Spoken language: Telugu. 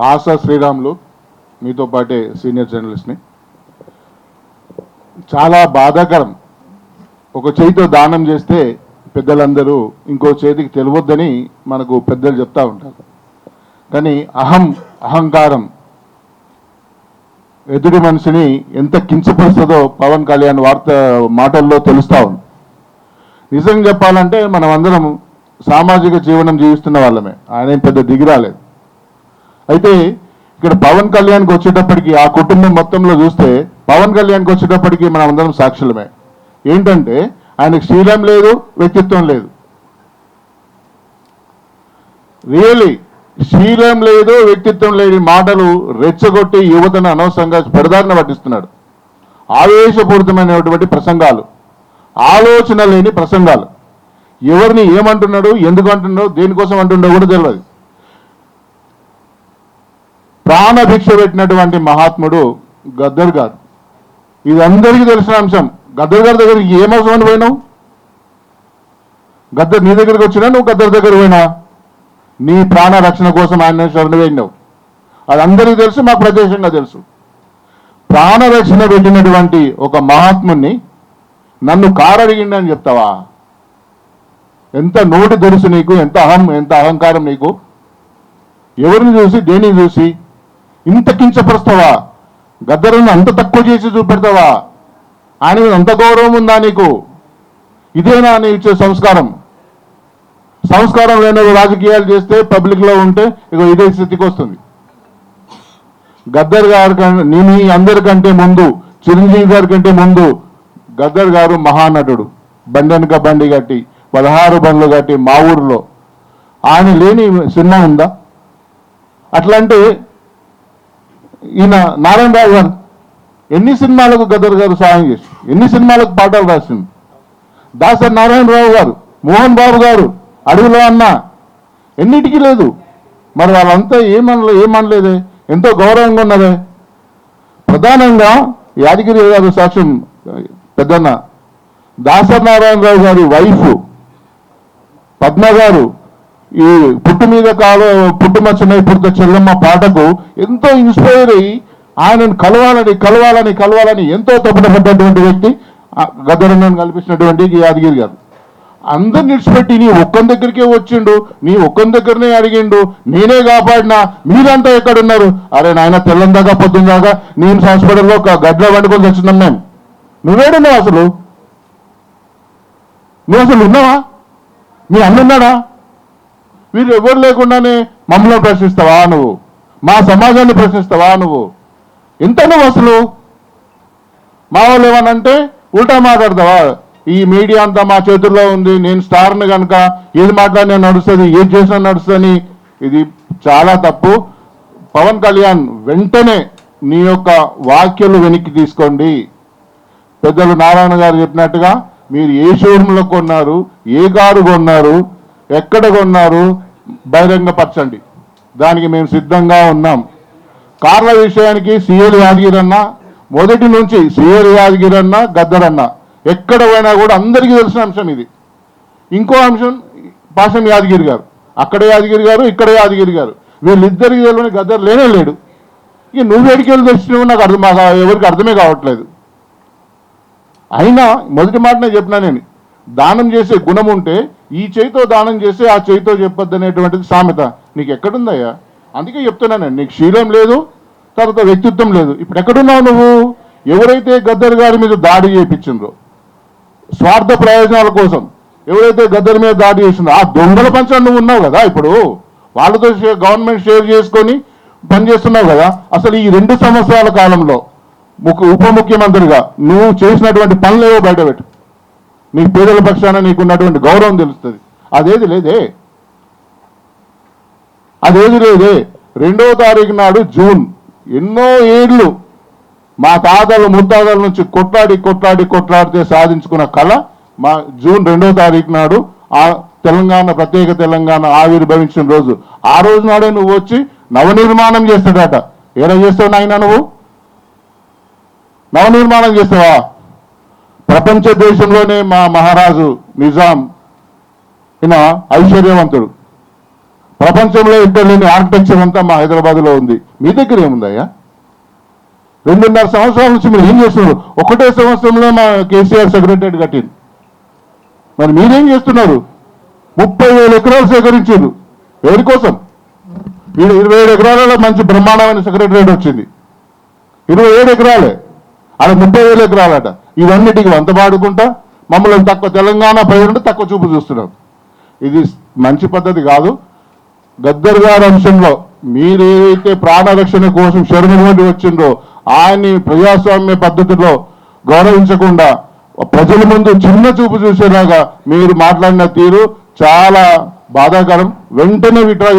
ఆశా శ్రీరాములు మీతో పాటే సీనియర్ జర్నలిస్ట్ని. చాలా బాధాకరం, ఒక చేతితో దానం చేస్తే పెద్దలందరూ ఇంకో చేతికి తెలియొద్దని మనకు పెద్దలు చెప్తా ఉంటారు. కానీ అహంకారం ఎదుటి మనిషిని ఎంత కించపరుస్తుందో పవన్ కళ్యాణ్ మాటల్లో తెలుస్తూ ఉంది. నిజంగా చెప్పాలంటే మనం అందరం సామాజిక జీవనం జీవిస్తున్న వాళ్ళమే, ఆయన పెద్ద దిగిరాలేదు. అయితే ఇక్కడ పవన్ కళ్యాణ్కి వచ్చేటప్పటికి ఆ కుటుంబం మొత్తంలో చూస్తే పవన్ కళ్యాణ్కి వచ్చేటప్పటికి మనం అందరం సాక్షులమే. ఏంటంటే ఆయనకు శీలం లేదు, వ్యక్తిత్వం లేదు. రియలీ శీలం లేదు, వ్యక్తిత్వం లేని మాటలు రెచ్చగొట్టి యువతను అనవసరంగా పెడదారిన పట్టిస్తున్నాడు. ఆవేశపూరితమైనటువంటి ప్రసంగాలు, ఆలోచన లేని ప్రసంగాలు. ఎవరిని ఏమంటున్నాడు, ఎందుకు అంటున్నాడు, దేనికోసం అంటున్నాడో కూడా తెలియదు. ప్రాణభిక్ష పెట్టినటువంటి మహాత్ముడు గద్దర్ గారు, ఇది అందరికీ తెలిసిన అంశం. గద్దర్ గారి దగ్గరికి ఏమవసరం పోయినావు? గద్దర్ నీ దగ్గరికి వచ్చినా నువ్వు గద్దర్ దగ్గర పోయినా? నీ ప్రాణ రక్షణ కోసం ఆయన శరణు వేడినావు. అది అందరికీ తెలుసు, మాకు ప్రత్యక్షంగా తెలుసు. ప్రాణరక్షణ పెట్టినటువంటి ఒక మహాత్ముని నన్ను కారు అడిగిండని చెప్తావా? ఎంత నోటి తెలుసు నీకు, ఎంత అహంకారం నీకు? ఎవరిని చూసి, దేనిని చూసి ఇంత కించపరుస్తావా? గద్దరుని అంత తక్కువ చేసి చూపెడతావా? ఆయన మీద అంత గౌరవం ఉందా నీకు? ఇదేనా నీ ఇచ్చే సంస్కారం? సంస్కారం లేని రాజకీయాలు చేస్తే పబ్లిక్లో ఉంటే ఇక ఇదే స్థితికి వస్తుంది. గద్దర్ గారి మీ అందరికంటే ముందు, చిరంజీవి గారి కంటే ముందు గద్దర్ గారు మహానటుడు. బండి వెనుక బండి కట్టి 16 బండ్లు కట్టి మా ఊరిలో ఆయన లేని సినిమా ఉందా? అట్లంటే ఈయన నారాయణరావు గారు ఎన్ని సినిమాలకు గద్దర్ గారు సహాయం చేసి, ఎన్ని సినిమాలకు పాటలు రాసింది. దాసరి నారాయణరావు గారు, మోహన్ బాబు గారు, అడవిలో అన్న, ఎన్నిటికీ లేదు. మరి వాళ్ళంతా ఏమనలేదే, ఎంతో గౌరవంగా ఉన్నదే. ప్రధానంగా యాదగిరి గారు సాక్ష్యం పెద్దన్న దాసరి నారాయణరావు గారి వైఫ్ పద్మ గారు ఈ పుట్టుమచ్చనై పుట్ట చెల్లమ్మ పాటకు ఎంతో ఇన్స్పైర్ అయ్యి ఆయనను కలవాలని ఎంతో తపనపడ్డటువంటి వ్యక్తి గద్దరన్నను కల్పించినటువంటి యాదగిరి గారు. అందరిని నిడిచిపెట్టి నీ ఒక్కని దగ్గరికే వచ్చిండు, నీ ఒక్కని దగ్గరనే అడిగిండు, నేనే కాపాడినా, మీరంతా ఎక్కడున్నారు? అరే నాయన, తెల్లందాకా పొద్దుందాకా నేను హాస్పిటల్లో గడ్డ వండుకొని వచ్చినాం మేము. నువ్వేడున్నావు అసలు? నువ్వు అసలు ఉన్నావా? మీ అన్నున్నాడా? వీరు ఎవరు లేకుండానే మమ్మల్ని ప్రశ్నిస్తావా నువ్వు? మా సమాజాన్ని ప్రశ్నిస్తావా నువ్వు? ఎంత నువ్వు అసలు? మా వాళ్ళు ఏమనంటే ఉల్టా మాట్లాడతావా? ఈ మీడియా అంతా మా చేతుల్లో ఉంది, నేను స్టార్ని కనుక ఏది మాట్లాడినా నడుస్తుంది, ఏది చేసినా నడుస్తుంది. ఇది చాలా తప్పు. పవన్ కళ్యాణ్ వెంటనే నీ యొక్క వ్యాఖ్యలు వెనక్కి తీసుకోండి. పెద్దలు నారాయణ గారు చెప్పినట్టుగా మీరు ఏ షోరూంలో కొన్నారు, ఏ కారు కొన్నారు, ఎక్కడ కొన్నారు, బహిరంగపరచండి. దానికి మేము సిద్ధంగా ఉన్నాం. కార్ల విషయానికి సిఎల్ యాదగిరి అన్న, మొదటి నుంచి సిఎల్ యాదగిరి అన్న, గద్దర్ అన్న, ఎక్కడ పోయినా కూడా అందరికీ తెలిసిన అంశం ఇది. ఇంకో అంశం పాషం యాదగిరి గారు, అక్కడ యాదగిరి గారు, ఇక్కడ యాదగిరి గారు, వీళ్ళిద్దరికి తెలియని గద్దర్ లేనే లేడు. ఇక నువ్వేడికి వెళ్ళి తెచ్చినావు నాకు ఎవరికి అర్థమే కావట్లేదు. అయినా మొదటి మాటనే చెప్పినా, నేను దానం చేసే గుణం ఉంటే ఈ చేయితో దానం చేసి ఆ చేయితో చెప్పొద్దు అనేటువంటిది సామెత నీకు ఎక్కడుందయ్యా? అందుకే చెప్తున్నాను, నీకు శీలం లేదు, తర్వాత వ్యక్తిత్వం లేదు. ఇప్పుడు ఎక్కడున్నావు నువ్వు? ఎవరైతే గద్దర్ గారి మీద దాడి చేయించిండ్రో స్వార్థ ప్రయోజనాల కోసం, ఎవరైతే గద్దర్ మీద దాడి చేసిందో ఆ దొంగల పంచం నువ్వు ఉన్నావు కదా. ఇప్పుడు వాళ్ళతో గవర్నమెంట్ షేర్ చేసుకొని పనిచేస్తున్నావు కదా. అసలు ఈ 2 సంవత్సరాల కాలంలో ఉప ముఖ్యమంత్రిగా నువ్వు చేసినటువంటి పనులేవో బయటపెట్టు. నీ పేదల పక్షాన నీకున్నటువంటి గౌరవం తెలుస్తుంది. అదేది లేదే. 2వ తారీఖు నాడు జూన్, ఎన్నో ఏళ్ళు మా తాతలు ముత్తాతల నుంచి కొట్లాడితే సాధించుకున్న కళ మా జూన్ 2వ తారీఖు నాడు ఆ ప్రత్యేక తెలంగాణ ఆవిర్భవించిన రోజు. ఆ రోజు నాడే నువ్వు వచ్చి నవనిర్మాణం చేస్తాడట. ఎలా చేస్తావు నాయన నువ్వు? నవనిర్మాణం చేస్తావా? ప్రపంచ దేశంలోనే మా మహారాజు నిజాం ఈయన ఐశ్వర్యవంతుడు. ప్రపంచంలో ఎక్కడ లేని ఆర్కిటెక్చర్ అంతా మా హైదరాబాద్లో ఉంది. మీ దగ్గర ఏముందయ్యా? 2.5 సంవత్సరాల నుంచి మీరు ఏం చేస్తున్నారు? ఒకటే సంవత్సరంలో మా కేసీఆర్ సెక్రటరియట్ కట్టింది. మరి మీరేం చేస్తున్నారు? 30,000 ఎకరాలు సేకరించారు. ఎవరి కోసం? 27 ఎకరాలలో మంచి బ్రహ్మాండమైన సెక్రటరియట్ వచ్చింది. 27 ఎకరాలే, అలా 30,000 ఎకరాలట. ఇవన్నిటికి వంత పాడుకుంటా మమ్మల్ని తక్కువ, తెలంగాణ ప్రజలంటే తక్కువ చూపు చూస్తున్నాం. ఇది మంచి పద్ధతి కాదు. గద్దర్ గారి అంశంలో మీరు ఏదైతే ప్రాణరక్షణ కోసం శరణుడి వచ్చిందో ఆయన్ని ప్రజాస్వామ్య పద్ధతిలో గౌరవించకుండా ప్రజల ముందు చిన్న చూపు చూసేలాగా మీరు మాట్లాడిన తీరు చాలా బాధాకరం. వెంటనే విత్డ్రా